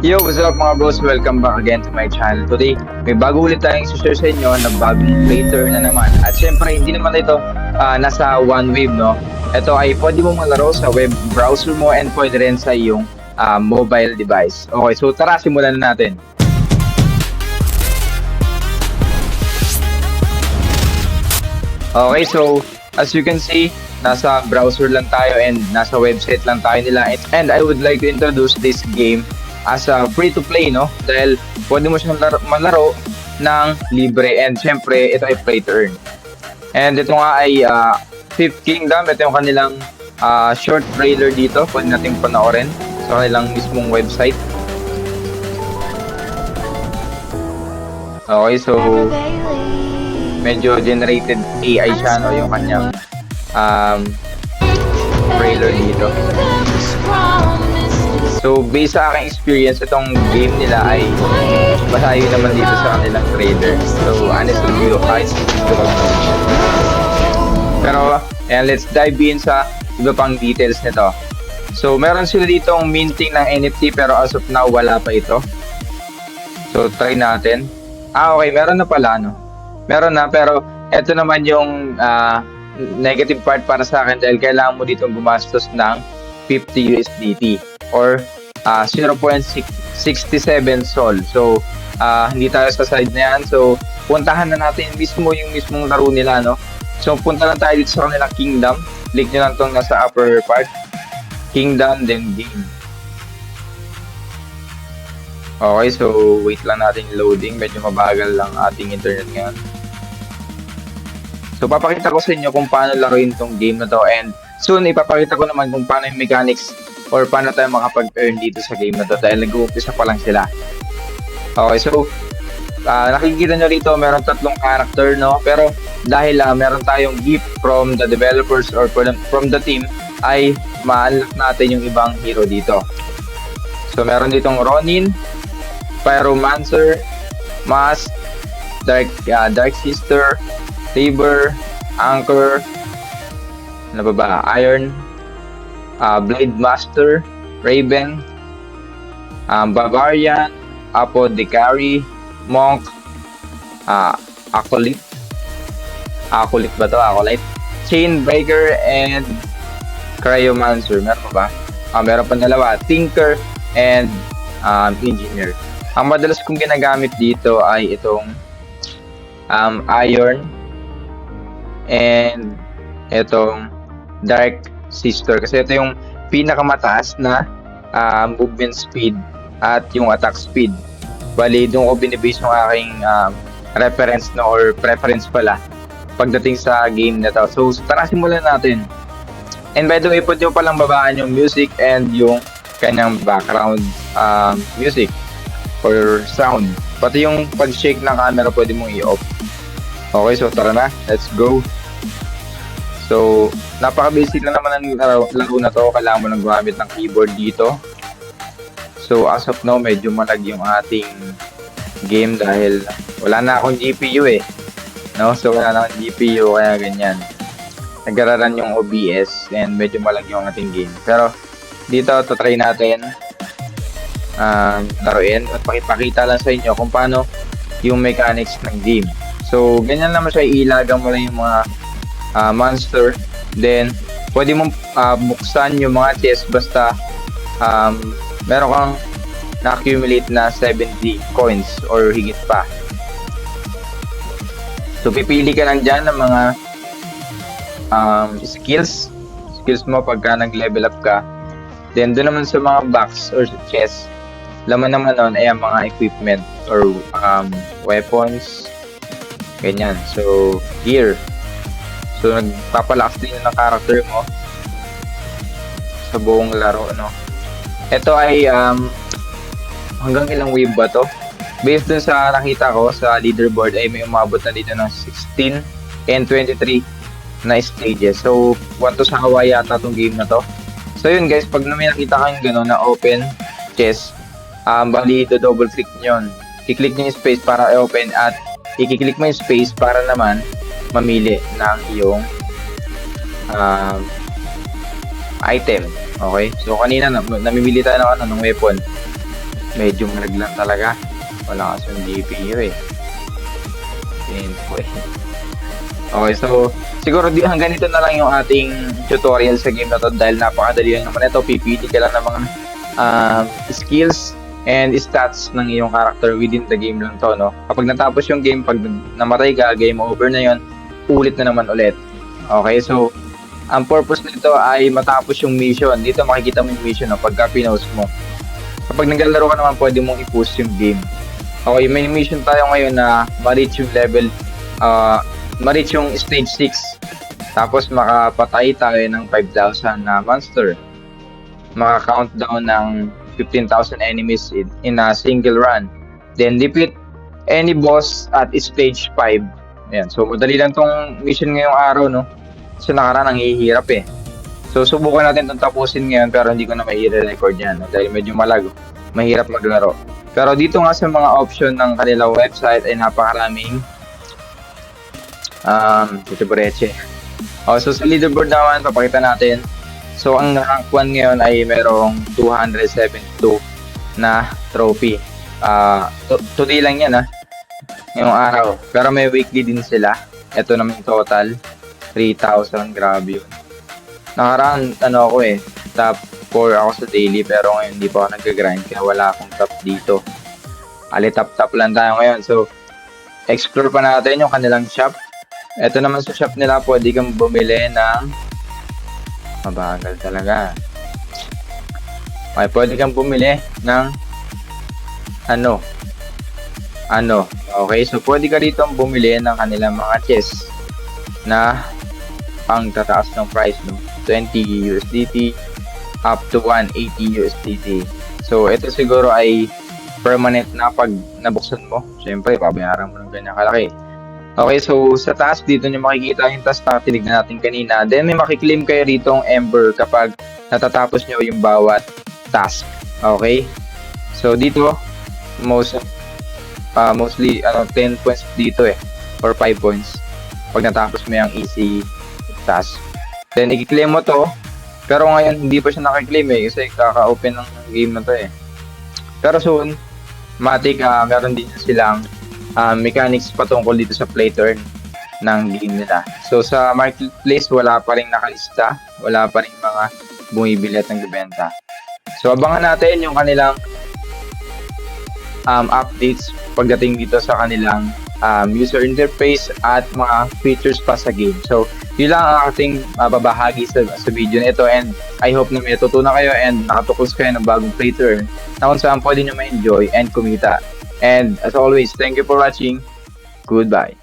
Yo, what's up mga bros? Welcome back again to my channel. Today, may bago ulit tayong share sa inyo na bagong creator na naman. At syempre, hindi naman ito nasa OneWeb, no? Ito ay pwede mo malaro sa web browser mo and pwede rin sa iyong mobile device. Okay, so tara, simulan na natin. Okay, so as you can see, nasa browser lang tayo and nasa website lang tayo nila. And I would like to introduce this game as a free-to-play, no? Dahil pwede mo siyang malaro ng libre and syempre ito ay play to earn. And ito nga ay Fifth Kingdom. Ito yung kanilang short trailer dito. Pwede natin panoorin sa kanilang mismong website. Okay, so medyo generated AI siya, no? Yung kanyang trailer dito. So, based sa aking experience, itong game nila ay masayo naman dito sa kanilang trailer. So, honest review, kahit dito ko lang. Pero, ayan, let's dive in sa iba pang details nito. So, meron sila ditong minting ng NFT pero as of now, wala pa ito. So, try natin. Okay, meron na pala, no? Meron na, pero ito naman yung negative part para sa akin dahil kailangan mo ditong gumastos ng 50 USDT or 0.67 Sol. So, hindi tayo sa side na yan. So, puntahan na natin mismo yung mismong laro nila, no? So, punta lang tayo dito sa kanilang Kingdom. Click nyo lang itong nasa upper part. Kingdom, then game. Okay, so wait lang natin loading. Medyo mabagal lang ating internet ngayon. So, papakita ko sa inyo kung paano laruin tong game na to and soon ipapakita ko naman kung paano yung mechanics or paano tayo makapag-earn dito sa game na to dahil nag-uumpisa pa lang sila. Okay, so nakikita nyo rito meron tatlong character, no? Pero dahil meron tayong gift from the developers or from the team ay ma-unlock natin yung ibang hero dito. So, meron ditong Ronin, Pyromancer, Mask, Dark Sister, Saber, Anchor, ano ba ba? Iron, Blade Master, Raven, Barbarian, Apothecary, Monk, Acolyte. Acolyte ba to? Acolyte. Chainbreaker, and Cryomancer. Meron pa ba? Meron pa dalawa. Tinker and Engineer. Ang madalas kong ginagamit dito ay itong Iron and itong Dark Sister kasi ito yung pinakamataas na movement speed at yung attack speed. Bali, doon ko binibase yung aking reference, no, or preference pala pagdating sa game na to. So, tara simulan natin. And by the way, pwede mo palang babaan yung music and yung kanyang background music or sound. Pati yung pag-shake ng camera pwede mong i-off. Okay, so tara na. Let's go. So, napaka-basic na naman ang laro na to. Kailangan mo lang gumamit ng keyboard dito. So, as of now, medyo malag yung ating game dahil wala na akong GPU eh. No? So, wala na akong GPU kaya ganyan. Nag-araran yung OBS and medyo malag yung ating game. Pero, dito, try natin laruin at pakipakita lang sa inyo kung paano yung mechanics ng game. So, ganyan naman siya, ilagang mo lang yung mga monster. Then, pwede mong buksan yung mga chest basta meron kang na-accumulate na 70 coins or higit pa. So, pipili ka lang dyan ng mga skills mo pagka nag-level up ka. Then, doon naman sa mga box or chest, laman naman nun ay ang mga equipment or weapons, ganyan. So, gear. So, nagpapalakas din ng character mo sa buong laro, no? Ito ay hanggang ilang wave ba to? Based dun sa nakita ko sa leaderboard ay may umabot na dito ng 16 and 23 na stages. So, 1 to sa Hawaii yata tong game na to. So, yun guys, pag may nakita kayong gano'n na open chest, bali double click nyo yun. I-click nyo yung space para i-open at i-click mo yung space para naman mamili ng iyong item. Okay? So, kanina namimili tayo ng weapon. Medyo malaglang talaga. Wala kasi yung GPU eh. Painful. Okay, so siguro hanggang dito na lang yung ating tutorial sa game na to dahil napakadali lang naman ito. Pipili ka lang ng mga skills and stats ng iyong character within the game lang to, no? Kapag natapos yung game, pag namatay ka, game over na yon, ulit na naman ulit. Okay, so ang purpose nito ay matapos yung mission. Dito makikita mo yung mission, no? Pagka pinost mo. Kapag naglalaro ka naman, pwede mong i-push yung game. Okay, may mission tayo ngayon na ma-reach yung level, ma-reach yung stage 6. Tapos makapatay tayo ng 5,000 na monster. Maka-countdown ng 15,000 enemies in a single run. Then defeat any boss at stage 5. Ayan, so madali lang tong mission ngayong araw, no? Kasi nakaraan ang hihirap eh. So subukan natin itong tapusin ngayon pero hindi ko na mai-record yan, no? Dahil medyo malago. Mahirap maglaro. Pero dito nga sa mga option ng kanilang website ay napakaraming tutubureche. So sa leaderboard naman, papakita natin. So ang rank 1 ngayon ay merong 272 na trophy. Today lang yan ngayong araw. Pero may weekly din sila. Ito naman yung total. 3,000, grabe yun. Nakaraan, ako top 4 ako sa daily pero ngayon hindi pa ako nag-grind kaya wala akong top dito. Top lang tayo ngayon. So, explore pa natin yung kanilang shop. Ito naman sa shop nila, pwede kang bumili ng mabagal talaga. Okay, pwede kang bumili ng okay, so pwede ka rito bumili ng kanilang mga chest na pang tataas ng price, no? 20 USDT up to 180 USDT. So, ito siguro ay permanent na pag nabuksan mo. Siyempre, babayaran mo ng ganyan kalaki. Okay, so sa taas dito nyo makikita yung task na tinignan natin kanina. Then, may makiklaim kayo rito ang Ember kapag natatapos nyo yung bawat task. Okay? So, dito, mostly 10 points dito or 5 points pag natapos mo yung easy task. Then, i-claim mo to. Pero ngayon, hindi pa siya nakiklaim kasi kaka-open ng game na to Pero soon, matik, meron din silang mechanics patungkol dito sa play turn ng game nila. So, sa marketplace, wala pa rin nakalista. Wala pa rin mga bumibili at nagbebenta. So, abangan natin yung kanilang updates pagdating dito sa kanilang user interface at mga features pa sa game. So, yun lang ang ating babahagi sa video na ito and I hope na may natutunan kayo and nakatukos kayo ng bagong play turn na kung saan pwede nyo ma-enjoy and kumita. And as always, thank you for watching. Goodbye.